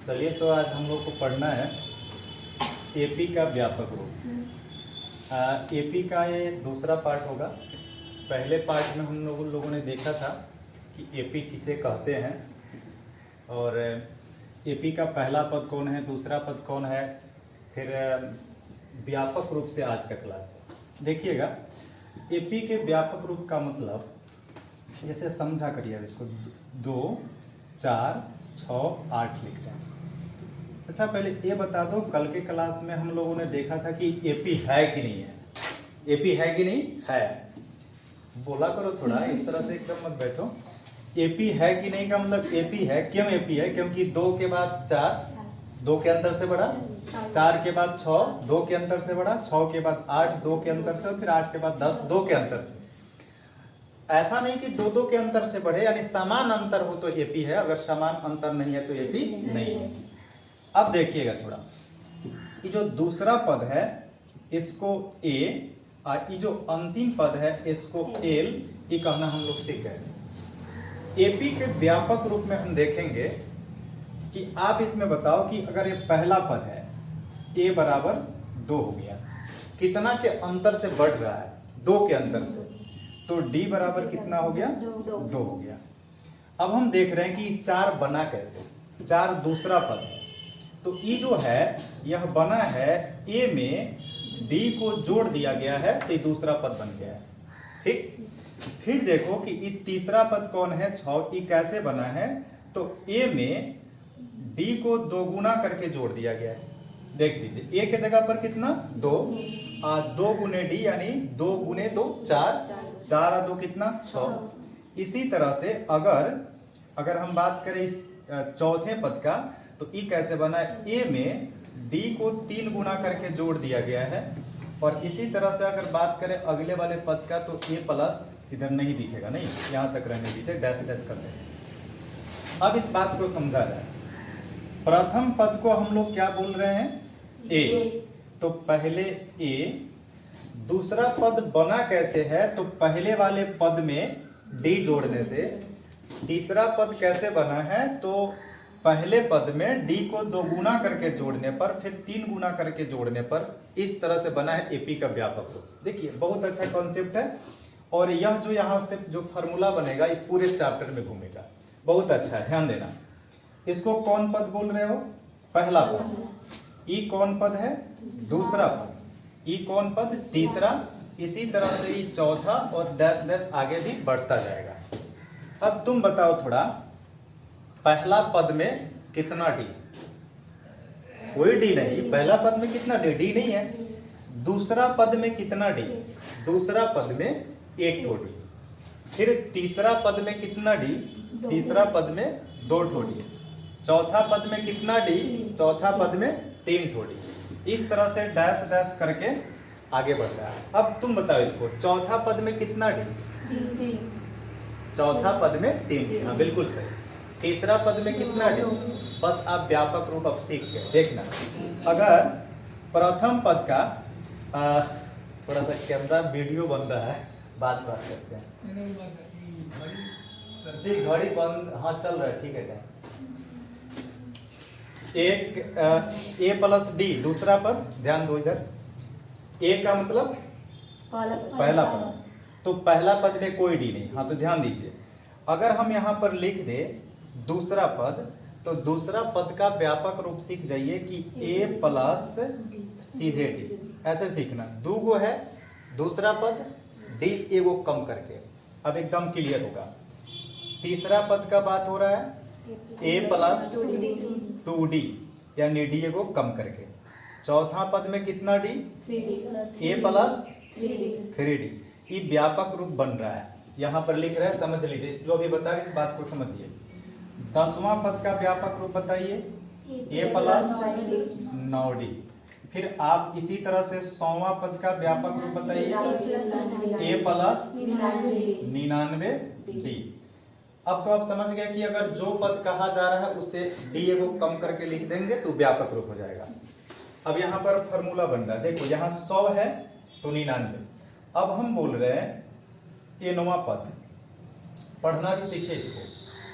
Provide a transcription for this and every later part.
चलिए तो आज हम लोग को पढ़ना है एपी का व्यापक रूप। एपी का ये दूसरा पार्ट होगा। पहले पार्ट में हम लोगों ने देखा था कि एपी किसे कहते हैं और एपी का पहला पद कौन है, दूसरा पद कौन है, फिर व्यापक रूप से आज का क्लास है। देखिएगा, एपी के व्यापक रूप का मतलब जैसे समझा करिए इसको 2, 4, 6, 8 लिख रहे हैं। अच्छा, पहले ये बता दो, कल के क्लास में हम लोगों ने देखा था कि एपी है कि नहीं है। एपी है कि नहीं है, बोला करो थोड़ा, इस तरह से एकदम मत बैठो। एपी है कि नहीं का मतलब एपी है। क्यों एपी है? क्योंकि 2 के बाद 4, 2 के अंतर से बढ़ा, 4 के बाद 6, 2 के अंतर से बढ़ा, 6 के बाद 8, 2 के अंतर से, फिर 8 के बाद 10, 2 के अंतर से। ऐसा नहीं कि 2 के अंतर से बढ़े, यानी समान अंतर हो तो एपी है, अगर समान अंतर नहीं है तो एपी नहीं है। अब देखिएगा थोड़ा, ये जो दूसरा पद है इसको ए और ये जो अंतिम पद है इसको एल, ये कहना हम लोग सीख गए। एपी के व्यापक रूप में हम देखेंगे कि आप इसमें बताओ कि अगर ये पहला पद है ए बराबर 2 हो गया, कितना के अंतर से बढ़ रहा है? 2 के अंतर से, तो डी बराबर कितना हो गया? 2 हो गया। अब हम देख रहे हैं कि 4 बना कैसे। 4 दूसरा पद है, तो ई जो है यह बना है ए में डी को जोड़ दिया गया है, तो दूसरा पद बन गया है। ठीक, फिर देखो कि ये तीसरा पद कौन है? 6, ये कैसे बना है? तो ए में डी को 2 गुना करके जोड़ दिया गया है। देख लीजिए, ए के जगह पर कितना? 2, 2 गुने डी यानी 2 गुने 2 4, 4 और 2 कितना? 6। इसी तरह से अगर हम बात करें इस चौथे पद का, तो ई कैसे बना है? ए में डी को 3 गुना करके जोड़ दिया गया है। और इसी तरह से अगर बात करें अगले वाले पद का, तो ए प्लस इधर नहीं दिखेगा, नहीं, यहां तक रहने दीजिए, डैश डैश कर देंगे। अब इस बात को समझा जाए। प्रथम पद को हम लोग क्या बोल रहे हैं? ए। तो पहले ए, दूसरा पद बना कैसे है? तो पहले वाले पद में डी जोड़ने से। तीसरा पद कैसे बना है? तो पहले पद में डी को 2 गुना करके जोड़ने पर, फिर 3 गुना करके जोड़ने पर, इस तरह से बना है एपी का व्यापक रूप। देखिए, बहुत अच्छा कॉन्सेप्ट है और यह जो यहाँ से जो फॉर्मूला बनेगा ये पूरे चैप्टर में घूमेगा। बहुत अच्छा है, ध्यान देना। इसको कौन पद बोल रहे हो? पहला पद। ई कौन पद है? दूसरा पद। ई कौन पद? तीसरा। इसी तरह से ये चौथा और डैश डैश आगे भी बढ़ता जाएगा। अब तुम बताओ थोड़ा, पहला पद में कितना डी? कोई डी नहीं। पहला पद में कितना डी? डी नहीं है। दूसरा पद में कितना डी? दूसरा पद में 1 ठो डी। फिर तीसरा पद में कितना डी? तीसरा पद में 2 ठो डी। चौथा पद में कितना डी? चौथा पद में 3 ठो डी। इस तरह से डैश डैश करके आगे बढ़ रहा है। अब तुम बताओ इसको, चौथा पद में कितना डी? चौथा पद में 3 डी। हाँ, बिल्कुल सही। तीसरा पद में कितना डी? बस आप व्यापक रूप अब सीख गए। देखना, अगर प्रथम पद का थोड़ा सा कैमरा वीडियो बन रहा है, बात करते हैं जी। घड़ी बंद, हाँ चल रहा है, ठीक है। एक ए प्लस डी, दूसरा पद, ध्यान दो इधर। ए का मतलब पहला पद, तो पहला पद में कोई डी नहीं। हाँ, तो ध्यान दीजिए, अगर हम यहाँ पर लिख दे दूसरा पद, तो दूसरा पद का व्यापक रूप सीख जाइए कि ए प्लस सीधे डी, ऐसे सीखना। 2 गो है दूसरा पद, डी एगो कम करके, अब एकदम क्लियर होगा। तीसरा पद का बात हो रहा है ए प्लस 2डी, यानी डी एगो कम करके। चौथा पद में कितना डी? ए प्लस 3डी। ये व्यापक रूप बन रहा है, यहां पर लिख रहा है, समझ लीजिए। जो भी बता रहे इस बात को समझिए। 10वां पद का व्यापक रूप बताइए, ए प्लस 9डी। फिर आप इसी तरह से 100वां पद का व्यापक रूप बताइए, ए प्लस 99डी। अब तो आप समझ गए कि अगर जो पद कहा जा रहा है उसे डी को कम करके लिख देंगे तो व्यापक रूप हो जाएगा। अब यहाँ पर फॉर्मूला बन रहा है, देखो यहाँ 100 है तो 99। अब हम बोल रहे हैं ए 9वां पद, पढ़ना भी सीखे इसको।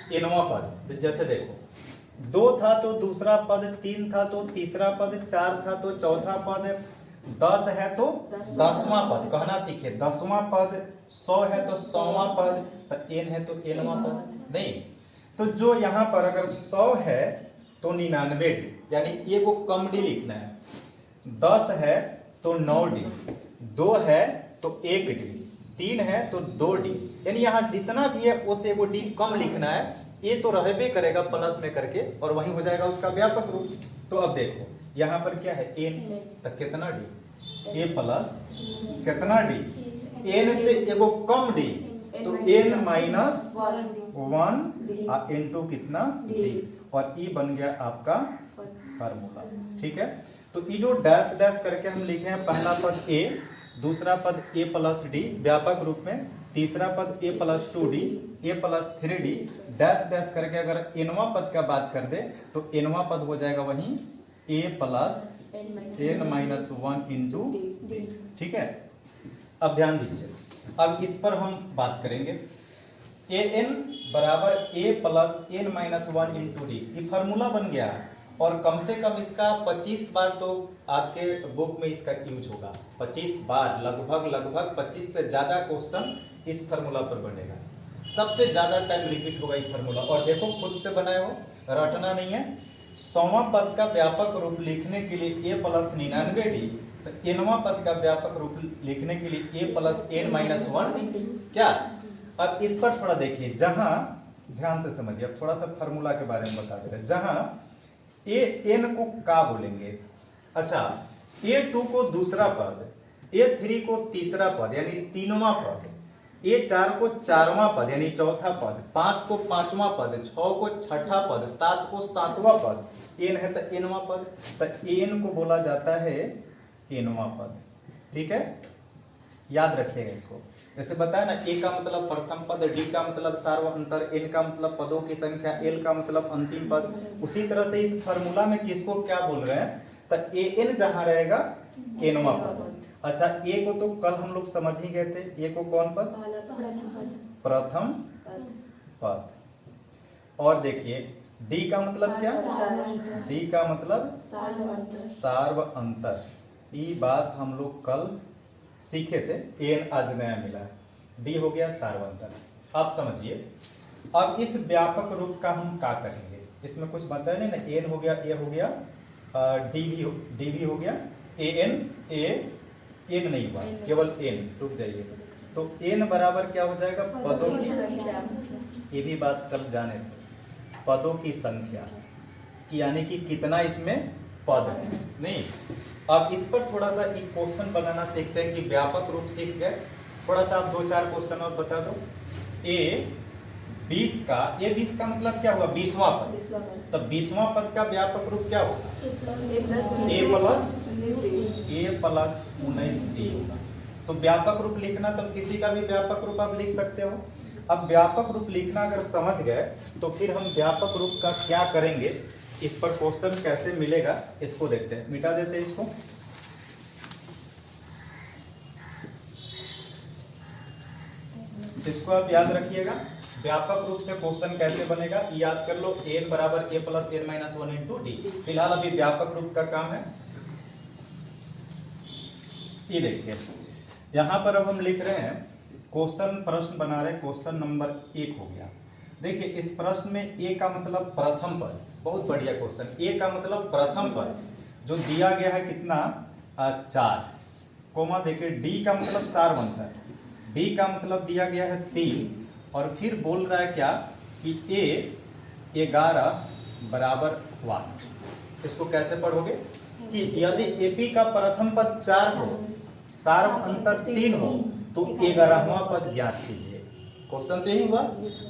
ए 9वां पद, जैसे देखो 2 था तो दूसरा पद, 3 था तो तीसरा पद, 4 था तो चौथा पद, 10 है तो 10वां पद। कहना सीखे 10वां पद, 100 है तो 100वां पद, तो n है तो nवां पद। नहीं तो जो यहाँ पर अगर 100 है तो 99 डी, यानी ये को कम डी लिखना है। 10 है तो 9 डी, 2 है तो 1 डी, 3 है तो 2 डी, यानी यहाँ जितना भी है उस एगो डी कम लिखना है। ये तो रहबे करेगा प्लस में करके और वही हो जाएगा उसका व्यापक रूप। तो अब देखो यहाँ पर क्या है n, तो कितना डी, a प्लस कितना डी, n से एगो कम डी, तो n माइनस 1 इंटू कितना डी, और ई बन गया आपका फार्मूला। ठीक है, तो ये जो डैश डैश करके हम लिखे हैं, पहला पद a, दूसरा पद a प्लस डी व्यापक रूप में, तीसरा पद a plus 2d, a plus 3d, dash dash करके अगर nवां पद का बात कर दे तो nवां पद हो जाएगा वही a plus n minus 1 into D. ठीक है, अब ध्यान दीजिए, अब इस पर हम बात करेंगे। an बराबर a plus n minus 1 into D, ये फार्मूला बन गया है और कम से कम इसका 25 बार तो आपके बुक में इसका यूज होगा। 25 बार, लगभग 25 से ज्यादा क्वेश्चन इस फार्मूला पर बनेगा। सबसे ज्यादा टाइम रिपीट होगा ये फार्मूला। और देखो खुद से बनाए हो, रटना नहीं है। 100वां पद का व्यापक रूप लिखने के लिए a प्लस 99d, तो nवां पद का व्यापक रूप लिखने के लिए a प्लस n माइनस 1 क्या। अब इस पर थोड़ा देखिए, जहां ध्यान से समझिए, अब थोड़ा सा फार्मूला के बारे में बता दे रहे। जहां a n को का बोलेंगे, अच्छा a2 को दूसरा पद, a3 को तीसरा पद यानी तीनवां पद, a4 को चारवां पद यानी चौथा पद, 5 को पांचवां पद, 6 को छठा पद, 7 को सातवां पद, n है तो nवां पद, तो n को बोला जाता है nवां पद। ठीक है, याद रखिएगा इसको। जैसे बताया ना, a का मतलब प्रथम पद, d का मतलब सार्वअंतर, n का मतलब पदों की संख्या, l का मतलब अंतिम पद। उसी तरह से इस फार्मूला में किसको क्या बोल रहे हैं, तो an जहां रहेगा nवां पद। अच्छा a को तो कल हम लोग समझ ही गए थे, a को कौन पद, प्रथम पद। और देखिए d का मतलब क्या, d का मतलब सार्वअंतर। ये बात हम लोग कल सीखे थे, एन आज नया मिला, डी हो गया सार्वअंतर। अब समझिए, अब इस व्यापक रूप का हम क्या करेंगे, इसमें कुछ बचा नहीं ना, एन हो गया, ए हो गया, डी भी हो गया, ए एन नहीं हुआ, केवल एन, रुक जाइए। तो एन बराबर क्या हो जाएगा, पदों की, ये भी बात कल जाने थे, पदों की संख्या, यानी कि कितना इसमें पद है। नहीं, अब इस पर थोड़ा सा एक क्वेश्चन बनाना सीखते हैं कि व्यापक रूप सीख गए। थोड़ा सा आप 2-4 क्वेश्चन और बता दो। a20 का मतलब क्या हुआ, 20वां पद, तो 20वां पद का व्यापक रूप क्या होगा, a प्लस 19d होगा। तो व्यापक रूप लिखना, तो किसी का भी व्यापक रूप आप लिख सकते हो। अब व्यापक रूप लिखना अगर समझ गए तो फिर हम व्यापक रूप का क्या करेंगे, इस पर क्वेश्चन कैसे मिलेगा इसको देखते हैं। मिटा देते हैं इसको। इसको आप याद रखिएगा, व्यापक रूप से क्वेश्चन कैसे बनेगा याद कर लो। n बराबर a plus n minus 1 into D. फिलहाल अभी व्यापक रूप का काम है। ये देखिए, यहां पर अब हम लिख रहे हैं क्वेश्चन, प्रश्न बना रहे, क्वेश्चन नंबर 1 हो गया। देखिए इस प्रश्न में a का मतलब प्रथम पद, बहुत बढ़िया क्वेश्चन। a का मतलब प्रथम पद जो दिया गया है कितना, 4, कोमा देखिए d का मतलब सार्वअंतर, d का मतलब दिया गया है 3, और फिर बोल रहा है क्या कि a 11 बराबर 1। इसको कैसे पढ़ोगे कि यदि AP का प्रथम पद 4 हो, सार्वअंतर 3 हो, तो 11वां पद ज्ञात कीजिए। क्वेश्चन तो यही हुआ।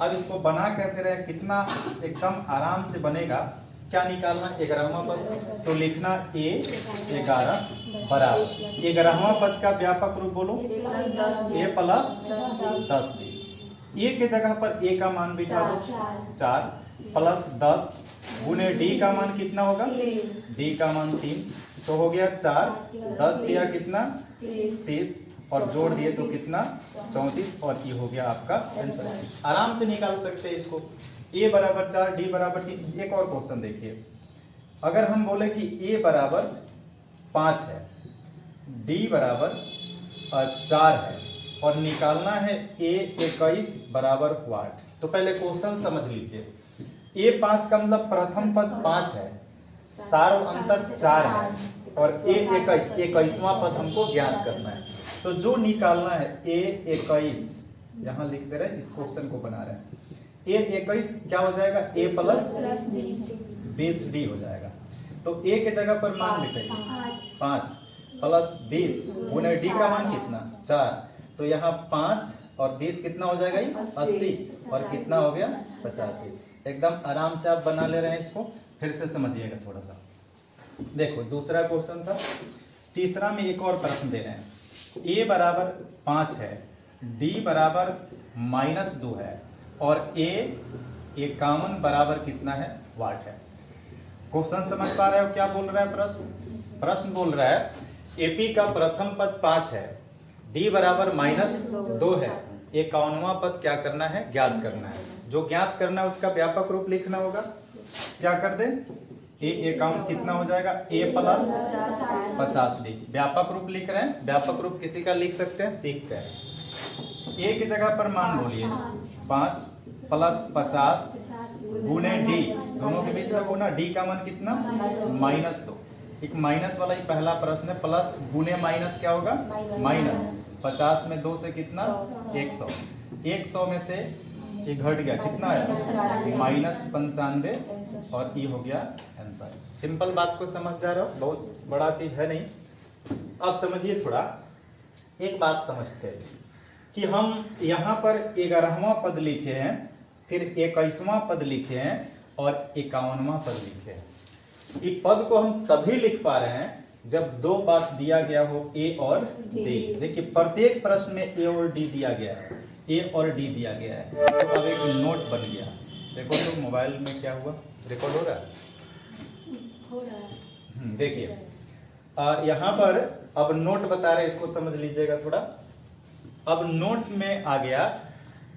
अब इसको बना कैसे रहे, कितना एकदम आराम से बनेगा। क्या निकालना, 11वां पद, तो लिखना a 11 बराबर 11वां पद का व्यापक रूप बोलो, a प्लस 10b। a के जगह पर a का मान बिठा दो, 4 प्लस 10 गुने d का मान कितना होगा, d का मान 3, तो हो गया 4, 10 दिया कितना 30, और जोड़ दिए तो कितना 34, और ये हो गया आपका आंसर। आराम से निकाल सकते हैं इसको। ए बराबर 4, डी बराबर 3। एक और क्वेश्चन देखिए, अगर हम बोले कि ए बराबर 5 है, डी बराबर 4 है और निकालना है ए 21 बराबर वाट, तो पहले क्वेश्चन समझ लीजिए। ए 5 का मतलब प्रथम पद 5 है, सार्व अंतर 4 है और ए 21, 21वां पद हमको ज्ञात करना है। तो जो निकालना है ए 21, यहां लिख दे रहे हैं, इस क्वेश्चन को बना रहे हैं। ए 21 क्या हो जाएगा, ए प्लस 20 डी हो जाएगा। तो ए के जगह पर मान लिखेंगे 5 प्लस 20 गुने डी का मान कितना 4, तो यहाँ 5 और 20 कितना हो जाएगा, 80 और कितना हो गया 85। एकदम आराम से आप बना ले रहे हैं इसको, फिर से समझिएगा थोड़ा सा। देखो दूसरा क्वेश्चन था, तीसरा में एक और प्रश्न दे रहे हैं। ए बराबर 5 है, डी बराबर -2 है और ए 51 बराबर कितना है, वाट है। क्वेश्चन समझ पा रहे हो क्या बोल रहा है प्रश्न बोल रहा है एपी का प्रथम पद 5 है, डी बराबर -2 है, 51वां पद क्या करना है, ज्ञात करना है। जो ज्ञात करना है उसका व्यापक रूप लिखना होगा। क्या कर दे, ए 51 कितना हो जाएगा, ए प्लस 50 डी। व्यापक रूप लिख रहे हैं, व्यापक रूप किसी का लिख सकते हैं, सीख कर। ए की जगह पर मान बोलिए 5 प्लस 50 गुने डी, दोनों के बीच में गुना, डी का मान कितना -2। एक माइनस वाला ही पहला प्रश्न है, प्लस गुने माइनस क्या होगा, माइनस 50 में 2 से कितना 100, 100 में से ये घट गया, कितना है -95 और ये हो गया आंसर। सिंपल बात को समझ जा रहे हो, बहुत बड़ा चीज है नहीं। अब समझिए थोड़ा, एक बात समझते हैं कि हम यहाँ पर 11वां पद लिखे हैं, फिर 21वां पद लिखे हैं और 51वां पद लिखे हैं। ये पद को हम तभी लिख पा रहे हैं जब दो बात दिया गया हो, ए और डी। देखिए प्रत्येक प्रश्न में ए और डी दिया गया है, ए और डी दिया गया है। तो अब एक नोट बन गया। देखो तो मोबाइल में क्या हुआ, रिकॉर्ड हो रहा है, देखिए यहाँ पर अब नोट बता रहे हैं, इसको समझ लीजिएगा थोड़ा। अब नोट में आ गया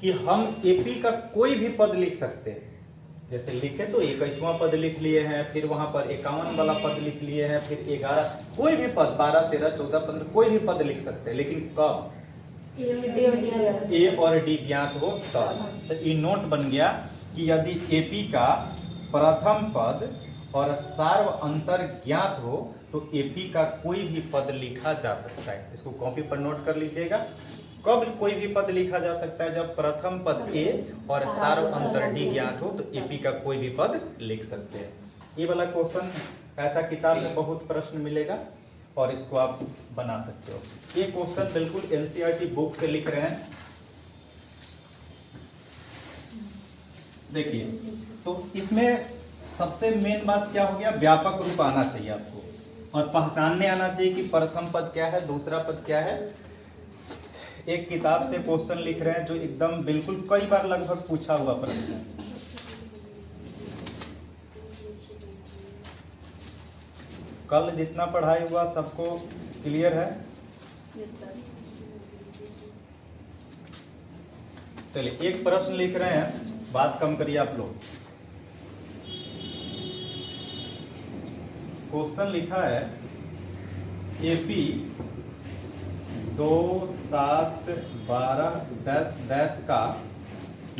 कि हम एपी का कोई भी पद लिख सकते हैं। जैसे लिखे तो 21वां पद लिख लिए हैं, फिर वहां पर 51 वाला पद लिख लिए हैं, फिर 11, कोई भी पद 12, 13, 14, 15 कोई भी पद लिख सकते हैं, लेकिन कब ए और डी ज्ञात हो तब। तो ये नोट बन गया कि यदि एपी का प्रथम पद और सार्व अंतर ज्ञात हो तो एपी का कोई भी पद लिखा जा सकता है। इसको कॉपी पर नोट कर लीजिएगा। कब कोई भी पद लिखा जा सकता है, जब प्रथम पद ए और सार्व अंतर डी ज्ञात हो तो एपी का कोई भी पद लिख सकते हैं। ये वाला क्वेश्चन ऐसा किताब में बहुत प्रश्न मिलेगा और इसको आप बना सकते हो। ये क्वेश्चन बिल्कुल एनसीईआरटी बुक से लिख रहे हैं। देखिए तो इसमें सबसे मेन बात क्या हो गया, व्यापक रूप आना चाहिए आपको और पहचानने आना चाहिए कि प्रथम पद क्या है, दूसरा पद क्या है। एक किताब से क्वेश्चन लिख रहे हैं जो एकदम बिल्कुल कई बार लगभग पूछा हुआ प्रश्न है। कल जितना पढ़ाई हुआ सबको क्लियर है? चलिए एक प्रश्न लिख रहे हैं, बात कम करिए आप लोग। क्वेश्चन लिखा है एपी 2, 7, 12 डैश डैश का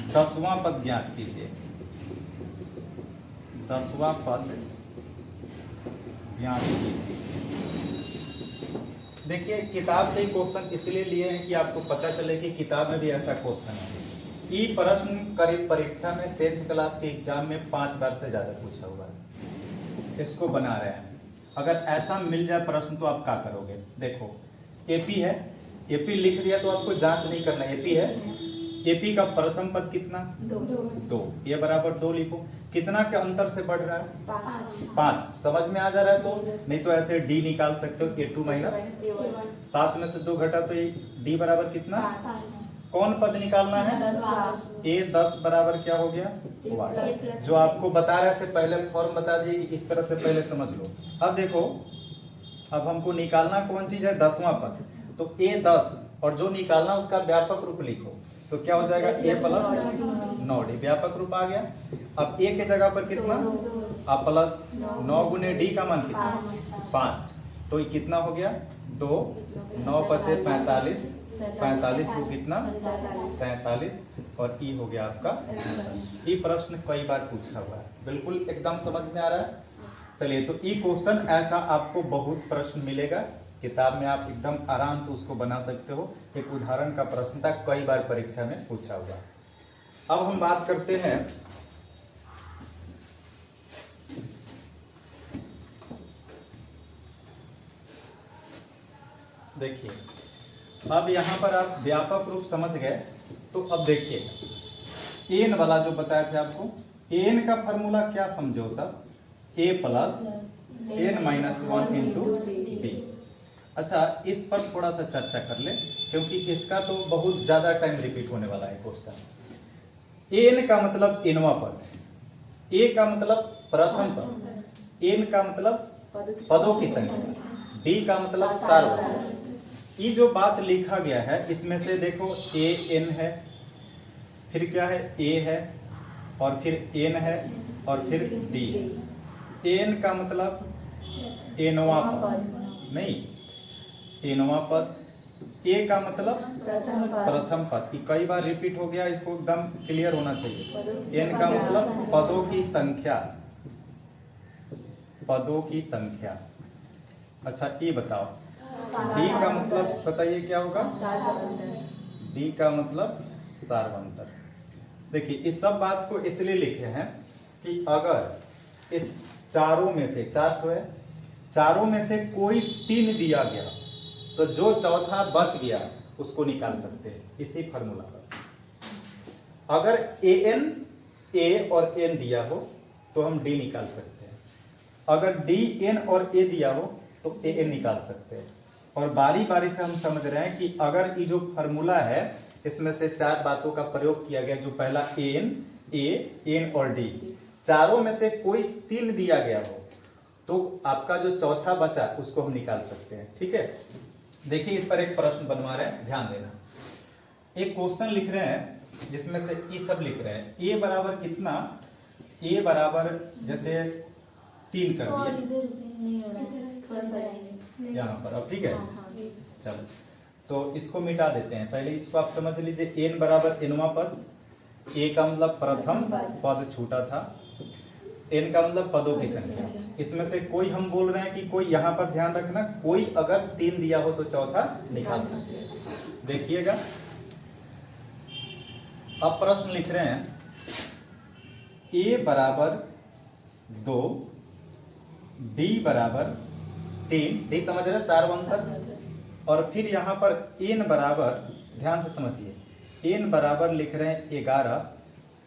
10वां पद ज्ञात कीजिए। 10वां पद ज्ञात कीजिए। देखिए किताब से ही क्वेश्चन इसलिए लिए हैं कि आपको पता चले कि किताब में भी ऐसा क्वेश्चन है। ये प्रश्न करीब परीक्षा में 10th क्लास के एग्जाम में 5 बार से ज्यादा पूछा हुआ है। इसको बना रहे हैं। अगर ऐसा मिल जाए प्रश्न तो आप क्या करोगे? देखो एपी है, एपी लिख दिया तो आपको जांच नहीं करना। एपी है, एपी का प्रथम पद कितना 2, ये बराबर 2 लिखो। कितना के अंतर से बढ़ रहा है 5। समझ में आ जा रहा है तो नहीं तो ऐसे डी निकाल सकते हो, A2 माइनस 7 में से 2 घटा तो डी बराबर कितना। कौन पद निकालना है? ए 10 बराबर क्या हो गया वाट। जो आपको बता रहे थे पहले फॉर्म बता दिए कि इस तरह से पहले समझ लो। अब देखो अब हमको निकालना कौन चीज है, 10वां पद। तो ए 10 और जो निकालना उसका व्यापक रूप लिखो। तो क्या हो जाएगा ए प्लस 9d, व्यापक रूप आ गया। अब ए के जगह पर कितना, अब प्लस 9 गुने डी का मान कितना 5, तो ये कितना हो गया 2, 9 बचे 45, 45 को कितना 47, और ई हो गया आपका। ये प्रश्न कई बार पूछा हुआ है, बिल्कुल एकदम समझ में आ रहा है। चलिए, तो ई क्वेश्चन ऐसा आपको बहुत प्रश्न मिलेगा किताब में, आप एकदम आराम से उसको बना सकते हो। एक उदाहरण का प्रश्न था, कई बार परीक्षा में पूछा हुआ। अब हम बात करते हैं देखिए, अब यहां पर आप व्यापक रूप समझ गए, तो अब देखिए एन वाला जो बताया था आपको, एन का फॉर्मूला क्या समझो सब, A plus N minus 1 into B. अच्छा, इस पर थोड़ा सा चर्चा कर ले, क्योंकि इसका तो बहुत ज्यादा टाइम रिपीट होने वाला है क्वेश्चन। एन का मतलब एनवा पद, ए का मतलब प्रथम पद, एन का मतलब पदों की संख्या, बी का मतलब सार्वधातुक। ये जो बात लिखा गया है इसमें से देखो ए एन है, फिर क्या है ए है, और फिर एन है, और फिर डी। एन का मतलब एनवा पद, नहीं एनवा पद। ए का मतलब प्रथम पद। कई बार रिपीट हो गया, इसको एकदम क्लियर होना चाहिए। एन का मतलब पदों की संख्या, पदों की संख्या। अच्छा, ये बताओ डी का मतलब बताइए क्या होगा, डी का मतलब सार्वंतर। देखिए, इस सब बात को इसलिए लिखे हैं कि अगर इस चारों में से, चार तो है, चारों में से कोई 3 दिया गया तो जो चौथा बच गया उसको निकाल सकते हैं इसी फॉर्मूला पर। अगर ए और एन दिया हो तो हम डी निकाल सकते हैं, अगर डी एन और ए दिया हो तो ए एन निकाल सकते हैं। और बारी बारी से हम समझ रहे हैं कि अगर ये जो फॉर्मूला है इसमें से 4 बातों का प्रयोग किया गया, जो पहला एन, ए, एन और डी, चारों में से कोई 3 दिया गया हो तो आपका जो चौथा बचा उसको हम निकाल सकते हैं। ठीक है, देखिए इस पर एक प्रश्न बनवा रहे हैं, ध्यान देना। एक क्वेश्चन लिख रहे हैं जिसमें से ये सब लिख रहे हैं, ए बराबर कितना, ए बराबर जैसे 3 कर दिए यहाँ पर। अब ठीक है, चलो तो इसको मिटा देते हैं। पहले इसको आप समझ लीजिए, एन बराबर एनवा पद, ए का मतलब प्रथम पद छूटा था, एन का मतलब पदों की संख्या। इसमें से कोई हम बोल रहे हैं कि कोई, यहाँ पर ध्यान रखना, कोई अगर 3 दिया हो तो चौथा निकाल सकते हैं। देखिएगा, अब प्रश्न लिख रहे हैं ए बराबर 2, डी बराबर 3, डी समझ रहे सार्वंतर, और फिर यहां पर एन बराबर, ध्यान से समझिए, एन बराबर लिख रहे हैं 11,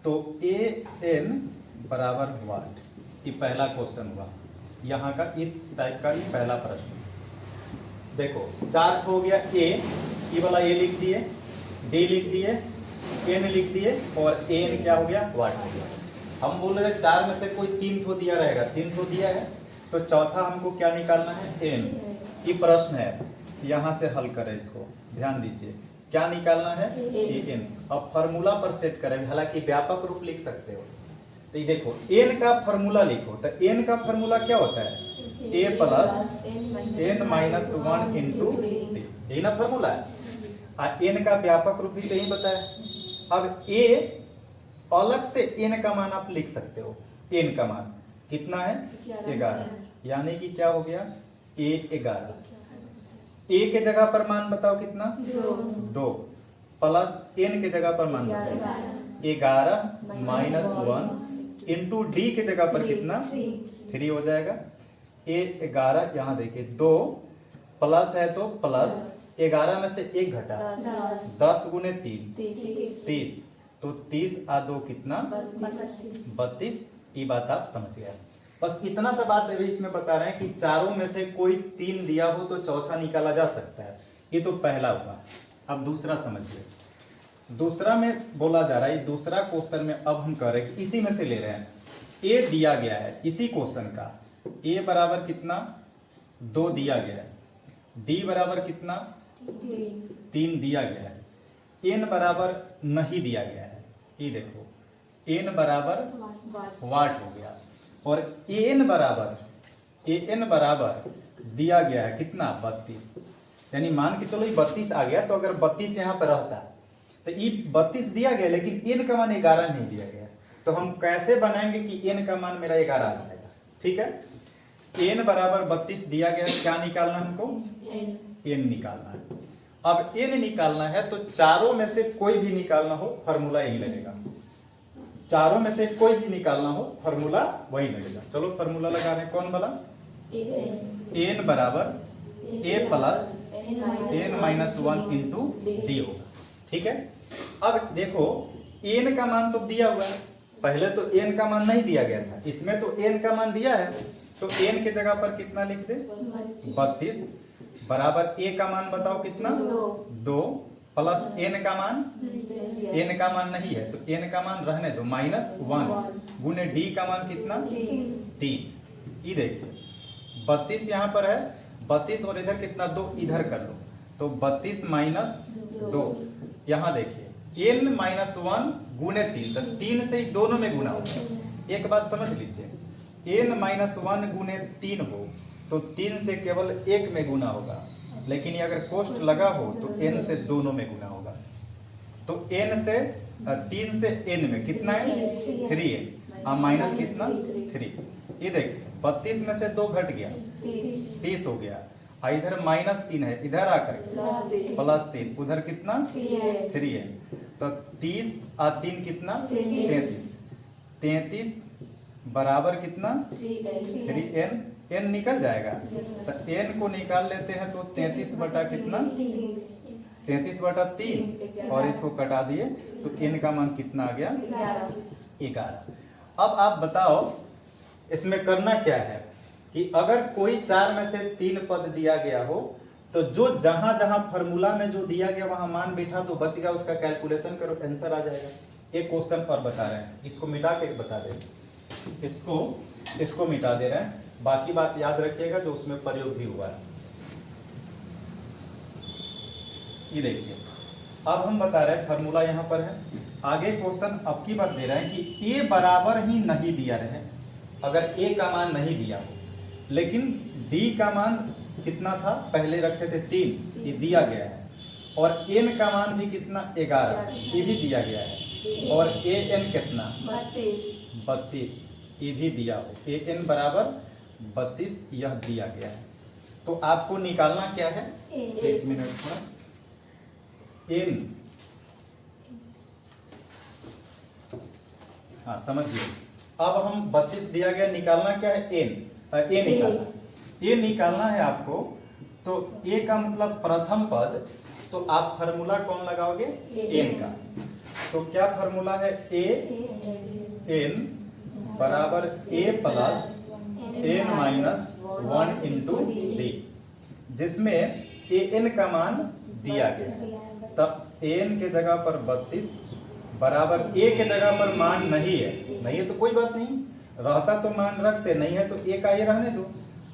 तो ए एन बराबर व्हाट। ये पहला क्वेश्चन हुआ यहाँ का, इस टाइप का ये पहला प्रश्न। देखो 4 हो गया ए, ये वाला ए लिख दिए, डी लिख दिए, एन लिख दिए, और एन क्या हो गया व्हाट हो गया। हम बोल रहे 4 में से कोई 3 तो दिया रहेगा, 3 तो दिया है, तो चौथा हमको क्या निकालना है एन। ये प्रश्न है, यहां से हल करें इसको, ध्यान दीजिए क्या निकालना है एन। अब फॉर्मूला पर सेट करें, हालांकि व्यापक रूप लिख सकते हो। तो ये देखो एन का फॉर्मूला लिखो, तो एन का फॉर्मूला क्या होता है, A plus N minus 1 into D, यही ना फॉर्मूला है। एन का व्यापक रूप भी यही बताया। अब ए अलग से एन का मान आप लिख सकते हो, एन का मान कितना है 11, यानी कि क्या हो गया ए 11। ए के जगह पर मान बताओ कितना 2, प्लस एन के जगह पर मान बताओ 11 माइनस 1 इंटू डी के जगह पर कितना 3 हो जाएगा। ए 11, यहाँ देखिए 2 प्लस है तो प्लस 11 में से 1 घटा 10 गुने 3 30, तो 30 आ 2 कितना 32। ये बात आप समझ गए। बस इतना सा बात इसमें बता रहे हैं कि चारों में से कोई 3 दिया हो तो चौथा निकाला जा सकता है। ये तो पहला हुआ। अब दूसरा समझिए, दूसरा में बोला जा रहा है, दूसरा क्वेश्चन में अब हम कह रहे हैं इसी में से ले रहे हैं। ए दिया गया है इसी क्वेश्चन का, ए बराबर कितना 2 दिया गया है, डी बराबर कितना 3 दिया गया है, n बराबर नहीं दिया गया है, ये देखो n बराबर वाट हो गया, और an बराबर दिया गया है कितना 32, यानी मान के चलो ये 32 आ गया, तो अगर 32 यहाँ पर रहता तो ये 32 दिया गया, लेकिन n का मान 11 नहीं दिया गया, तो हम कैसे बनाएंगे कि n का मान मेरा 11 आ जाएगा। ठीक है, n बराबर 32 दिया गया, क्या निकालना है हमको, n निकालना है। अब n निकालना है तो चारों में से कोई भी निकालना हो फॉर्मूला यही लगेगा, चारों में से कोई भी निकालना हो फॉर्मूला वही लगेगा। चलो फॉर्मूला लगा रहे हैं, कौन वाला, n बराबर a plus n minus 1 into D होगा। ठीक है, अब देखो n का मान तो दिया हुआ है, पहले तो n का मान नहीं दिया गया था, इसमें तो n का मान दिया है, तो n के जगह पर कितना लिख दे 32 बराबर a का मान बताओ कितना 2 प्लस n का मान नहीं है तो n का मान रहने दो -1 गुने d का मान कितना 3। ये देखिए 32 यहाँ पर है, 32 और इधर कितना 2 इधर कर लो, तो 32 माइनस 2, यहाँ देखिए n माइनस 1 गुने 3, तो 3 से ही दोनों में गुना होगा। एक बात समझ लीजिए, n माइनस 1 गुने 3 हो तो 3 से केवल एक में गुना होगा, लेकिन ये अगर कोष्ट लगा हो तो n से दोनों में गुना होगा, तो n से 3 से n में कितना है 3n और माइनस कितना 3। ये देखिए 32 में से 2 घट गया 30 हो गया, और इधर -3 है, इधर आकर +3, उधर कितना 3n, तो 30 और 3 कितना 33 बराबर कितना 3n, n निकल जाएगा, तो n को निकाल लेते हैं तो 33 बटा कितना 33 बटा 3, और इसको कटा दिए तो n का मान कितना आ गया 11। अब आप बताओ इसमें करना क्या है कि अगर कोई 4 में से 3 पद दिया गया हो तो जो जहां जहां फॉर्मूला में जो दिया गया वहां मान बैठा तो बच गया, उसका कैलकुलेशन करो आंसर आ जाएगा। एक क्वेश्चन और बता रहे हैं, इसको मिटा के बता दे, इसको मिटा दे रहे हैं, बाकी बात याद रखिएगा जो उसमें प्रयोग भी हुआ है। ये देखिए अब हम बता रहे हैं फॉर्मूला यहाँ पर है, आगे क्वेश्चन अब की बार दे रहे हैं कि a बराबर ही नहीं दिया रहे, अगर a का मान नहीं दिया हो लेकिन d का मान कितना था पहले रखे थे 3, ये दिया गया है, और n का मान भी कितना 11 ये भी दिया गया है, और an कितना 32 ये भी दिया हो, an बराबर 32 यह दिया गया है। तो आपको निकालना क्या है, एक मिनट थोड़ा, n, हाँ समझिए, अब हम 32 दिया गया, निकालना क्या है a निकालना है आपको। तो a का मतलब प्रथम पद, तो आप फार्मूला कौन लगाओगे n का, तो क्या फार्मूला है n बराबर a plus n minus 1 into D, जिसमें an का मान दिया गया, तब an के जगह पर 32 बराबर a के जगह पर मान नहीं है तो कोई बात नहीं, रहता तो मान रखते, नहीं है तो a का ये रहने दो,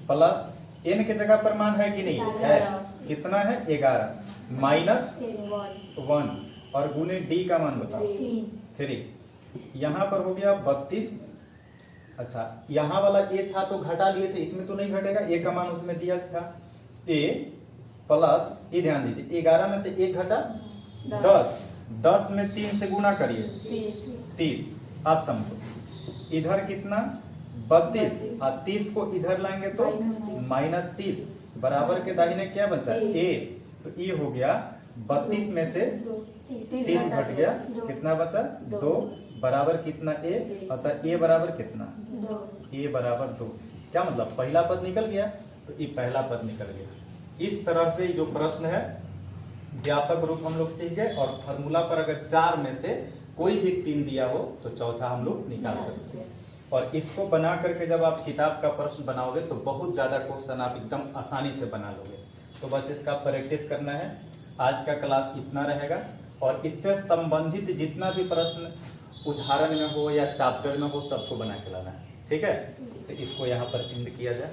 प्लस n के जगह पर मान है कि नहीं है, कितना है 11 माइनस 1 और गुने d का मान बताओ 3, यहाँ पर हो गया 32। अच्छा यहाँ वाला a था तो घटा लिए थे, इसमें तो नहीं घटेगा, a का मान उसमें दिया था, a प्लस ये ध्यान दीजिए 11 में से 1 घटा 10 में 3 से गुना करिए 30। आप समझो इधर कितना 32 और 30 को इधर लाएंगे तो -30 बराबर के दाहिने क्या बचा a, तो ये हो गया 32 में से 30 घट गया, कितना बचा 2 बराबर कितना a, अतः a बराबर कितना a बराबर 2, क्या मतलब पहला पद निकल गया, तो ये पहला पद निकल गया। इस तरह से जो प्रश्न है व्यापक रूप हम लोग सीख गए, और फार्मूला पर अगर 4 में से कोई भी 3 दिया हो तो चौथा हम लोग निकाल सकते हैं। और इसको बना करके जब आप किताब का प्रश्न बनाओगे तो बहुत ज़्यादा क्वेश्चन आप एकदम आसानी से बना लोगे। तो बस इसका प्रैक्टिस करना है। आज का क्लास इतना रहेगा, और इससे संबंधित जितना भी प्रश्न उदाहरण में हो या चैप्टर में हो सबको बना के लाना है, ठीक है। तो इसको यहाँ पर एंड किया जाए।